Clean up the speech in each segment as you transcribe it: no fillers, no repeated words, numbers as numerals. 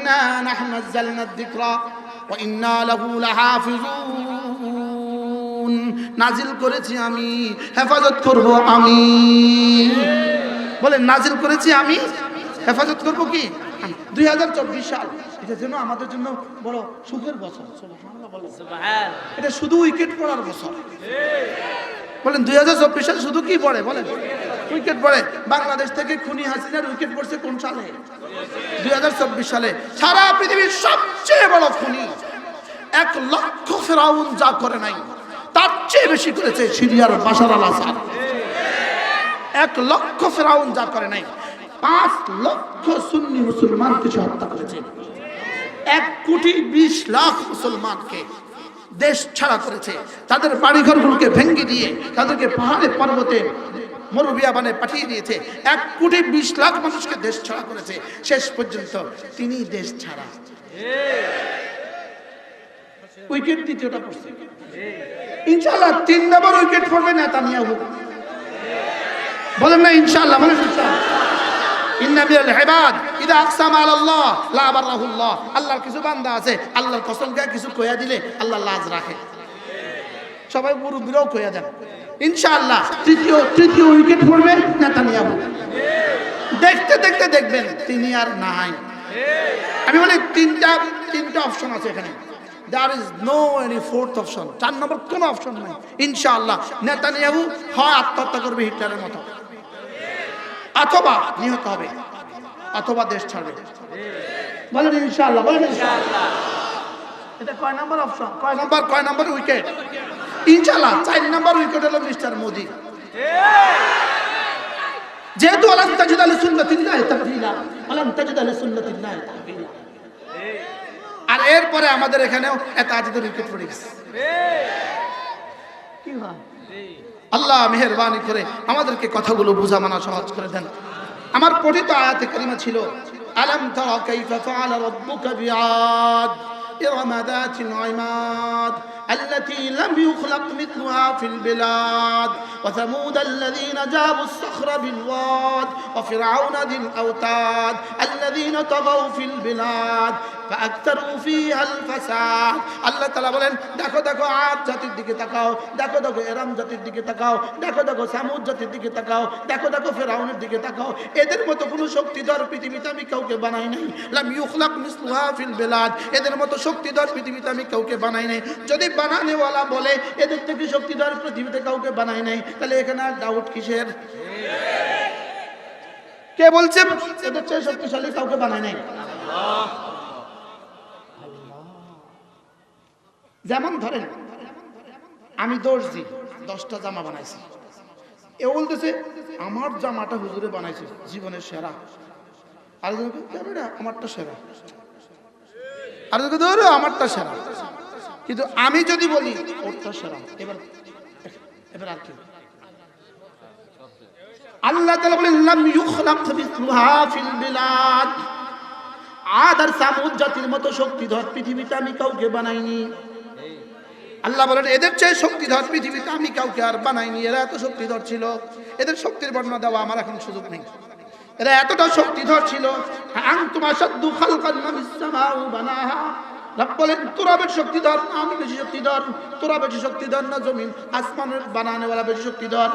ইন্না নাহনু নাযালনা যিকরা ওয়া ইন্না লাহু লাহাফিজুন। নাজিল করেছি আমি, হেফাজত করব আমি। বলেন নাজিল করেছি আমি, হেফাজত করব কি? 2024 সাল এটা যেন আমাদের জন্য বড় সুখের বছর। সুবহানাল্লাহ বলেন। সুবহান। এটা শুধু উইকেট পড়ার বছর। বলেন 2024 সাল শুধু কি পড়ে? বলেন উইকেট পড়ে। বাংলাদেশ থেকে খুনি হাসিনার উইকেট পড়ছে কোন সালে? 2024 সালে। সারা পৃথিবীর সবচেয়ে বড় খুনি 1 লক্ষ ফেরাউন যা করে নাই তার চেয়ে বেশি করেছে সিরিয়ার বাশার আল আসাদ। 1 লক্ষ ফেরাউন যা করে নাই। 5 লক্ষ সুন্নি মুসলমানকে হত্যা করেছে। 1,20,00,000 মুসলমানকে দেশ ছাড়া করেছে। তাদের বাড়িঘরগুলোকে ভেঙে দিয়ে তাদেরকে পাহাড়ে পর্বতে মরুবিয়াবানে পাঠিয়ে দিয়েছে। 1,20,00,000 মানুষকে দেশ ছাড়া করেছে। শেষ পর্যন্ত তিনি দেশ ছাড়া। উইকেট দ্বিতীয়টা পড়ছে। ইনশাআল্লাহ 3 নম্বর উইকেট পড়বে নেতানিয়াহু। বলেন না ইনশাআল্লাহ? বলেন ইনশাআল্লাহ। ইন্না মিনাল ইবাদ ইযা আকসামা আলাল্লাহ লা বারাহুল্লাহ। আল্লাহর কিছু বান্দা আছে আল্লাহর কসম করে কিছু কইয়া দিলে আল্লাহ লাজ রাখে। সবাই মুরব্বিরাও কইয়া দেন ইনশাআল্লাহ তৃতীয় উইকেট পড়বে নেতানিয়াহু। দেখতে দেখতে দেখবেন তিনি আর নাই। আমি বলি তিনটা অপশন আছে এখানে। There is no any fourth option. 4 নম্বর কোনো অপশন নাই। ইনশাআল্লাহ নেতানিয়াহু হয় আত্মহত্যা করবে হিটলারের মতো, অথবা নিহত হবে, অথবা দেশ ছাড়বে। বলেন ইনশাআল্লাহ। বলেন ইনশাআল্লাহ। এটা কয় নম্বর অপশন? কয় নম্বর উইকেট? ইনশাআল্লাহ 4 নম্বর উইকেট হলো মিস্টার মোদি। যেহেতু আলাম তাজিদ আলি সুন্নাতিল্লাহি তাবদীলা, আলাম তাজিদ আলি সুন্নাতিল্লাহি তাবদীলা। আর এরপরে আমাদের এখানেও তাজিদের উইকেট পড়ে গেছে। কি হয়? আল্লাহ মেহেরবানি করে আমাদেরকে কথাগুলো বুঝা মানা সহজ করে দেন। আমার পঠিত আয়াতে কারিমা ছিল আলাম তারা কাইফা ফাআলা রাব্বুকা বিআদ ইরম যাতিল ইমাদ التي لم يخلق مثلها في البلاد وثمود الذين جابوا الصخر بالواد وفرعون ذي الأوتاد الذين طغوا في البلاد فأكثروا فيها الفساد। আল্লাহ তাআলা বলেন দেখো দেখো আদ জাতির দিকে তাকাও, দেখো দেখো ইরম জাতির দিকে তাকাও, দেখো দেখো সামুদ জাতির দিকে তাকাও, দেখো দেখো ফেরাউনের দিকে তাকাও। এদের মতো কোনো শক্তিধর পৃথিবীতে আমি কাউকে বানাই নাই। লাম ইউখলাক মিসলুহা ফিল বিলাদ। এদের মতো শক্তিধর পৃথিবীতে আমি কাউকে বানাই নাই। যদি বানানেওয়ালা বলে এদের থেকে শক্তিধর পৃথিবীতে কাউকে বানাই নাই, তাহলে এখানে আর ডাউট কিসের? কে বলছে এদের চেয়ে শক্তিশালী কাউকে বানাই নাই? আল্লাহ। যেমন ধরেন আমি দর্জি 10টা জামা বানাইছি, এ বলতেছে আমার জামাটা হুজুরে বানাইছে জীবনের সেরা, আর আমারটা সেরা, আর আমারটা সেরা। কিন্তু আমি যদি বলি ওরটা সেরা, এবার আর কি? আল্লাহ তাআলা বলেন লাম ইউখলাক মিসলুহা ফিল বিলাদ। আদ আর সামুদ জাতির মতো শক্তিধর পৃথিবীতে আমি কাউকে বানাইনি। আল্লাহ বলেন এদের চেয়ে শক্তিধর পৃথিবীতে আমি কাউকে আর বানাইনি। এরা এত শক্তিধর ছিল, এদের শক্তির বর্ণনা দেওয়া আমার এখন সুযোগ নেই। এরা এতটা শক্তিধর ছিল। আনতুম আশাদ্দু খালকান মিনাস সামাউ বানাহা। রব বলেন তোরা বেশি শক্তিধর না আমি বেশি শক্তিধর? তোরা বেশি শক্তিধর না জমিন আসমানের বানানেওয়ালা বেশি শক্তিধর?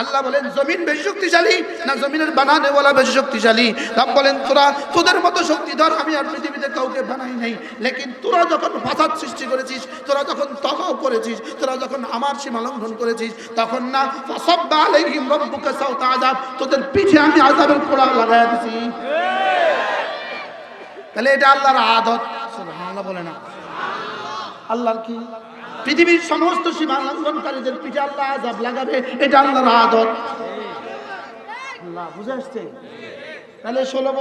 আল্লাহ বলেন জমিন বেশি শক্তিশালী না জমিনের বানানেওয়ালা বেশি শক্তিশালী? রব বলেন তোদের মতো শক্তিধর আমি আর পৃথিবীতে কাউকে বানাই নাই। লেকিন তোরা যখন ফাসাদ সৃষ্টি করেছিস, তোরা যখন তগাও করেছিস, তোরা যখন আমার সীমা লঙ্ঘন করেছিস, তখন না ফাসাব্বা আলাইহিম রাব্বুকা সাওতা আযাব, তোদের পিঠে আমি আযাবের কোড়া লাগায়া দিছি। তাহলে এটা আল্লাহর আদত। সুবহানাল্লাহ বলে না? আল্লাহর কি? পৃথিবীর সমস্ত সীমা লঙ্ঘনকারীদের পিঠে আল্লাহ আযাব লাগাবে, এটা আল্লাহর আদত। আল্লাহ বুঝে আসছে? তাহলে 16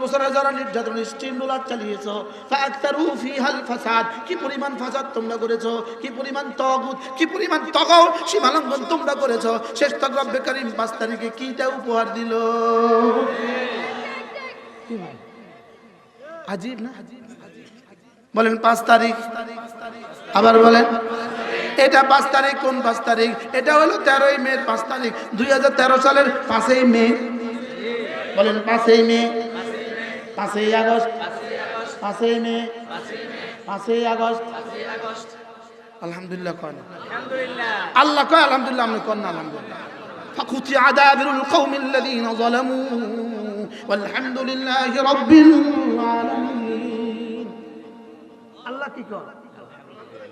বছরে যারা নির্যাতন স্টিমুলার চালিয়েছো, ফাআকতারু ফিহাল ফাসাদ, কি পরিমাণ ফাসাদ তোমরা করেছো, কি পরিমাণ তাগুত, কি পরিমাণ তগাও সীমা লঙ্ঘন তোমরা করেছো। শেষ তক রব্বে কারীম 5 তারিখে কিটা উপহার দিল? কি ভাই আজীব না? বলেন 5 তারিখ। আবার বলেন এটা 5 তারিখ। কোন 5 তারিখ? এটা হলো 13ই মে 5 তারিখ 2013 সালের 5ই মে। বলেন 5ই মে। 5ই আগস্ট, 5ই মে, 5ই আগস্ট। আলহামদুলিল্লাহ কয় না, আল্লাহ কয় আলহামদুলিল্লাহ, আপনি কন না আলহামদুলিল্লাহ। فقطع دابر القوم الذين ظلموا والحمد لله رب العالمين। আল্লাহ কি কয়?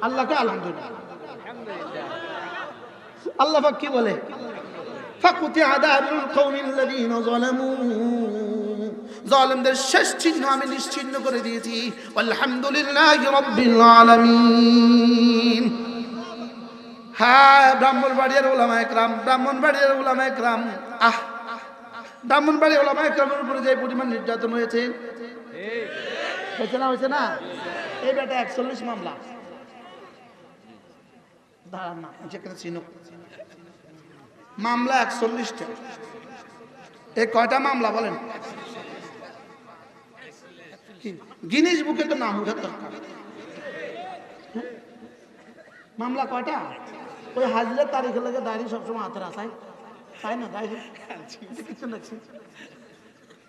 আল্লাহ কয় আলহামদুলিল্লাহ। আল্লাহ পাক কি বলে? فقطع دابر القوم الذين ظلموا، জালেমদের শেষ চিহ্ন আমি নিশ্চিহ্ন করে দিয়েছি। আলহামদুলিল্লাহি রাব্বিল আলামিন। হ্যাঁ, ব্রাহ্মণবাড়িয়ার উলামা একরাম, ব্রাহ্মণবাড়িয়ার উলামা একরাম, ব্রাহ্মণবাড়িয়ার উলামা একরামের উপরে যে পরিমাণ নির্যাতন হয়েছে, হয়েছে না? হয়েছে না? এই বেটা 41 মামলা, দাঁড়ান না যেখানে চিনো, মামলা 41টা। এই কয়টা মামলা বলেন? গিনিস বুকে তো নাম উঠার দরকার। মামলা কয়টা? ওই হাজিরের তারিখে লাগে দাঁড়িয়ে সবসময় হাতের আসায়, তাই না? দাঁড়িয়ে কিছু লাগছে,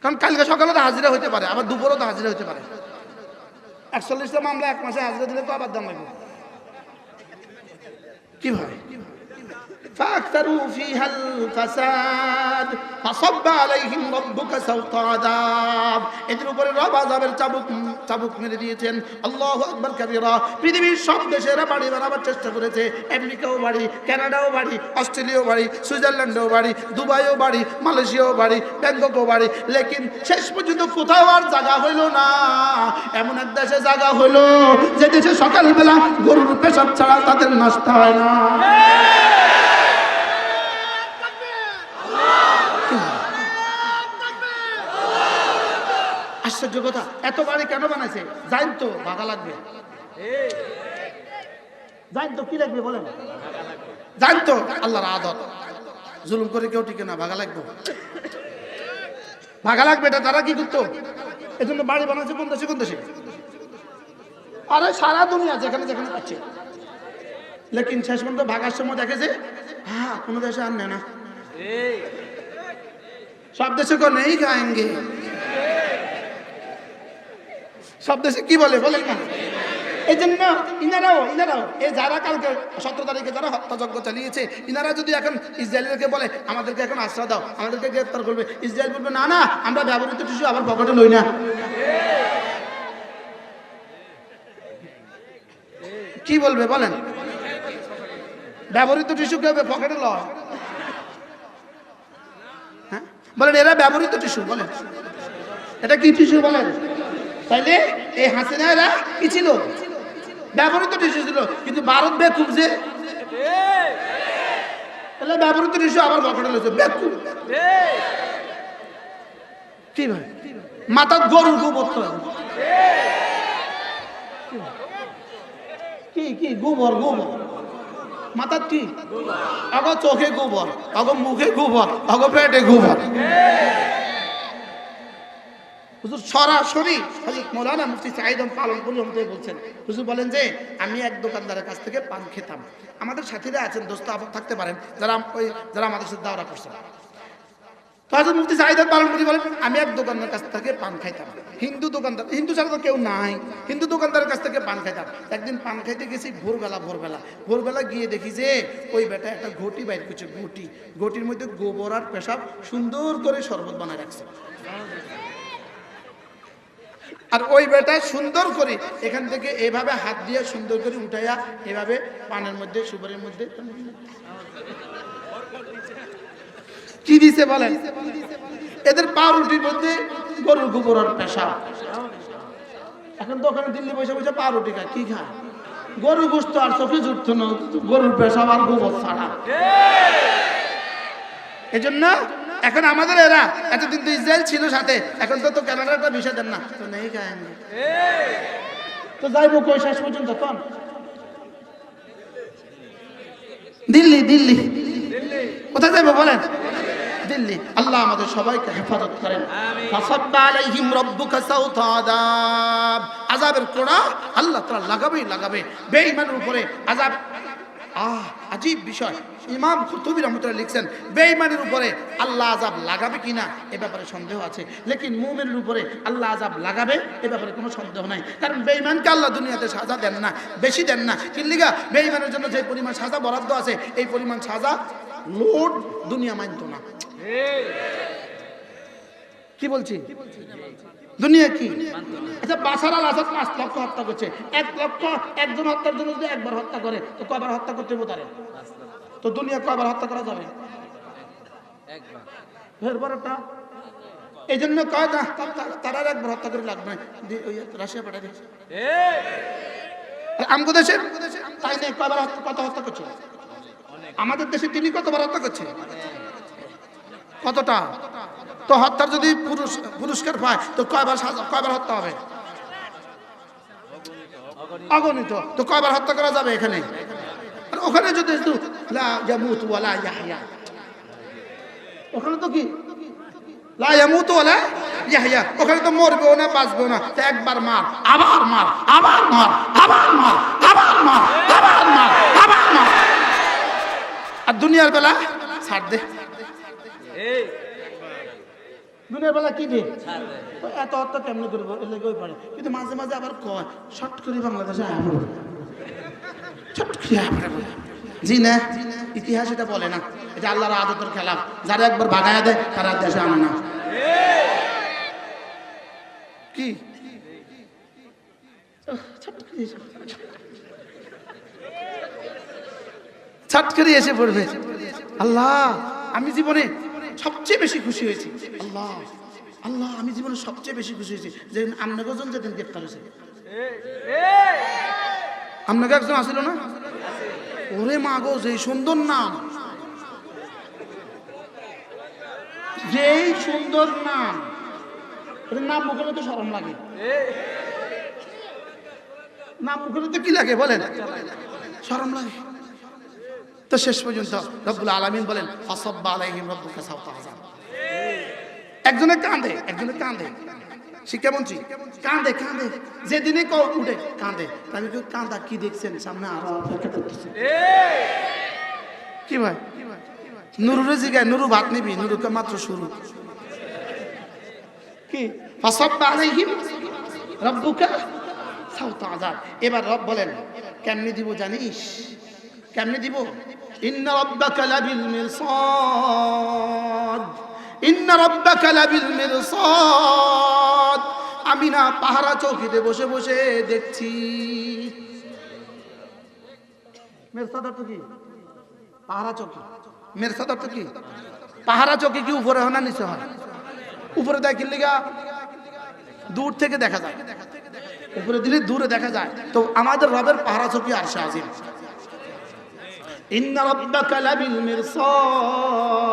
কারণ কালকে সকালে তো হাজিরা হইতে পারে, আবার দুপুরও তো হাজিরা হইতে পারে। 41টা মামলা 1 মাসে হাজিরা দিলে তো আবার দাম লাগবে। কি ভাই? فأكثروا فيها الفساد فصب عليهم ربك سوط عذاب। এদের উপরে রব আযাবের চাবুক মেরে দিয়েছেন। আল্লাহু আকবার কাবীরা। পৃথিবীর সব দেশেরা বাড়ি বানাবার চেষ্টা করেছে, আমেরিকাও বাড়ি, কানাডাও বাড়ি, অস্ট্রেলিয়াও বাড়ি, সুইজারল্যান্ডও বাড়ি, দুবাইও বাড়ি, মালয়েশিয়াও বাড়ি, ব্যাংককও বাড়ি, লেকিন শেষ পর্যন্ত কোথাও আর জায়গা হইল না। এমন এক দেশে জায়গা হইল যে দেশে সকালবেলা গরুর পেশাব ছাড়া তাদের নাস্তা হয় না। আশ্চর্য কথা, এত বাড়ি কেন বানাইছে? জানেন তো ভাগা লাগবে। জানেন তো কি লাগবে বলেন? জানেন তো আল্লাহর আদত, জুলুম করে কেউ টিকে না, ভাগা লাগবে, ভাগা লাগবে। এটা তারা কি করতো? এজন্য বাড়ি বানাচ্ছে কোন দেশে? কোন দেশে? আরে সারা দুনিয়া যেখানে যেখানে পাচ্ছে। লেকিন শেষ পর্যন্ত ভাগার সময় দেখেছে হ্যাঁ কোনো দেশে আর নেয় না, সব দেশে কেউ নেই খাएंगे। সব দেশে কি বলে বলেন না? এই জন্য ইনারাও এই যারা কালকে 17 তারিখে যারা হত্যাযজ্ঞ চালিয়েছে, ইনারা যদি এখন ইসরায়েলকে বলে আমাদেরকে এখন আশ্রয় দাও, আমাদেরকে গ্রেফতার করবে, ইসরায়েল বলবে না না আমরা ব্যবহৃত টিস্যু আবার পকেটে লই না। কি বলবে বলেন? ব্যবহৃত টিস্যু কেউ পকেটে লয়? হ্যাঁ বলেন, এরা ব্যবহৃত টিস্যু বলেন, এটা কি টিস্যু বলেন? তাইলে এই হাসিনারা কি ছিল? ব্যবহৃত টিস্যু ছিল। কিন্তু ভারত বেকুব যে, তাহলে ব্যবহৃত টিস্যু আবার পকেটে লইছে, বেকুব। কি ভাই মাথার গরুর গোবর, কি গোবর মাথার কি? অগ চোখে গোবর, অগ মুখে গোবর, অগ পেটে গোবর। হুজুর সরাসরি হযরত মাওলানা মুফতি সাঈদ পালনপুরি রহমাতুল্লাহ বলছেন, হুজুর বলেন যে আমি এক দোকানদারের কাছ থেকে পান খেতাম। আমাদের সাথীরা আছেন, দোস্ত থাকতে পারেন যারা আমাদের সাথে দাওরা করছেন। তো হযরত মুফতি সাঈদ পালনপুরি বলেন আমি এক দোকানদারের কাছ থেকে পান খাইতাম। হিন্দু দোকানদার, হিন্দু ছাড়া তো কেউ নাই, হিন্দু দোকানদারের কাছ থেকে পান খাইতাম। একদিন পান খাইতে গেছি ভোরবেলা গিয়ে দেখি যে ওই বেটা একটা ঘটি বাইর করছে, ঘটির মধ্যে গোবর আর পেশাব সুন্দর করে শরবত বানায় রাখছে। আর ওই বেটা সুন্দর করে এখান থেকে এভাবে হাত দিয়ে সুন্দর করে উঠাইয়া এভাবে পানের মধ্যে সুপারির মধ্যে কি দিছে বলেন? এদের পাউরুটির মধ্যে গরুর গোবর আর পেশাব। এখন তো ওখানে দিল্লি বসে বসে পাউরুটি খায়, কি খায়? গরুর গোশত আর চোখে জুটতো না, গরুর পেশাব আর গোবর ছাড়া। এজন্য এখন আমাদের এরা এতদিন তো ইসরায়েল ছিল সাথে, এখন তো কানাডার একটা ভিসা দেন না, তো নেই খাएंगे। তো যাইবো কই শেষ পর্যন্ত? কোন দিল্লি কোথায় যাইবো বলেন? দিল্লি। আল্লাহ আমাদের সবাইকে হেফাজত করেন। ফাসাব্বা আলাইহিম রাব্বুকা সাউতা আযাব, আযাবের কোড়া আল্লাহ তাআলা লাগাবে বেঈমানের উপরে আযাব। আজীব বিষয়। ইমাম কুতুবী রহমাতুল্লাহ লিখছেন বেঈমানের উপরে আল্লাহ আযাব লাগাবে কিনা এ ব্যাপারে সন্দেহ আছে, লেকিন মুমিনের উপরে আল্লাহ আযাব লাগাবে এ ব্যাপারে কোনো সন্দেহ নাই। কারণ বেঈমানকে আল্লাহ দুনিয়াতে সাজা দেন না, বেশি দেন না। কিল্লিগা বেঈমানের জন্য যে পরিমাণ সাজা বরাদ্দ আছে এই পরিমাণ সাজা লোড দুনিয়া মানত না। কি বলছি? দুনিয়া কি? আচ্ছা বাশার আল আসাদ 5 লক্ষ হত্যা করছে, 1 লক্ষ একজন হত্যার জন্য যদি একবার হত্যা করে তো কয়বার হত্যা করতে হবে তারে? তো দুনিয়া কয়বার হত্যা করা যাবে? একবার। এই জন্য কয় না তারা একবার হত্যা করে লাগবে না, ওই রাশিয়া পাঠাই দিয়েছে আমগো দেশের, তাই না? কয়বার কত হত্যা করছে আমাদের দেশে? তিনি কতবার হত্যা করছে? কতটা? তো হত্যার যদি পুরস্কার পায় তো কয়বার হত্যা হবে? অগণিত। তো কয়বার হত্যা করা যাবে এখানে? আর ওখানে যদি লা ইয়ামুত ওয়ালা ইয়াহইয়া, ওখানে তো কি লা ইয়ামুত ওয়ালা ইয়াহইয়া, ওখানে তো মরবেও না বাঁচবেও না। তো একবার মার, আবার মার, আবার মার, আবার মার, আবার মার, আবার মার, আবার মার। আর দুনিয়ার বেলা ছাড় দে। দুনিয়ার বেলা কি দে? এত হত্যা কেমনি করবো এলাকা ওই পারে, কিন্তু মাঝে মাঝে আবার কয় শর্ট করে বাংলাদেশে জি না, ইতিহাস এটা বলে না, এটা আল্লাহর আদতের খেলাফ। যারা একবার ভাগায় দেয় তারা দেশে আনে না। কি ছট করে এসে পড়বে। আল্লাহ আমি জীবনে সবচেয়ে বেশি খুশি হয়েছি, আল্লাহ আল্লাহ আমি জীবনে সবচেয়ে বেশি খুশি হয়েছি যে আপনাকে একজন যেদিন গ্রেফতার হয়েছে। আপনাকে একজন আসিল না? ওরে মা গো, যেই সুন্দর নাম, যেই সুন্দর নাম, নাম মুখে তো শরম লাগে। নাম মুখে তো কি লাগে বলেন? শরম লাগে। তো শেষ পর্যন্ত রব্বুল আলামিন বলেন ফাসাব্বা আলাইহিম রাব্বুকা সাওতা আযাব। একজনে কাঁদে, একজনে কাঁদে, শিক্ষামন্ত্রী কাঁদে কাঁদে, যেদিনে উঠে কাঁদে। আমি কেউ কাঁদা কি দেখছেন সামনে আরো অপেক্ষা করতেছে। কি ভাই নুরুরে জিগায়, নুরু ভাত নিবি? নুরুকে মাত্র শুরু। কি ফাসাব্বা আলাইহিম রাব্বুকা সাওতা আযাব। এবার রব বলেন কেমনে দিব জানিস? কেমনে দিব? ইন্না রাব্বাকা লাবিল মিরসাদ, ইন্না রাব্বাকা লাবিল মিরসাদ। আমি না পাহারা চৌকিতে বসে বসে দেখছি। মিরসাদ অর্থ কি? পাহারা চৌকি। মিরসাদ অর্থ কি? পাহারা চৌকি কি উপরে হয় না নিচে হয়? উপরে দেয় কি লিগা? দূর থেকে দেখা যায়, উপরে দিলে দূরে দেখা যায়। তো আমাদের রবের পাহারা চৌকি আরশে আজিম। ইন্না রাব্বাকা লাবিল মিরসাদ।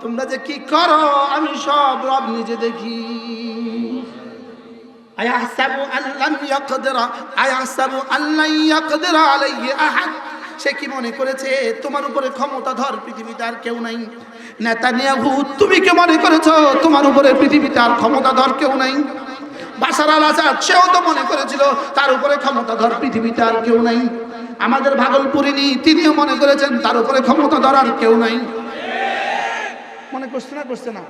তোমরা যে কি করো আমি সব রব নিজে দেখি। আয়াহসাবু আল্লাম ইয়াকদিরা, আয়াহসাবু আল্লান ইয়াকদিরা আলাইহি আহাদ। সে কি মনে করেছে তোমার উপরে ক্ষমতাধর পৃথিবীতে আর কেউ নাই? নেতানিয়াহু তুমি কি মনে করেছো তোমার উপরে পৃথিবীতে আর ক্ষমতাধর কেউ নাই? বাশার আল আসাদ সেও তো মনে করেছিল তার উপরে ক্ষমতাধর পৃথিবীতে আর কেউ নাই। আমাদের ভাগলপুরিনী তিনিও মনে করেছেন তার উপরে ক্ষমতাধর আর কেউ নাই। মনে করছে না? করছে না?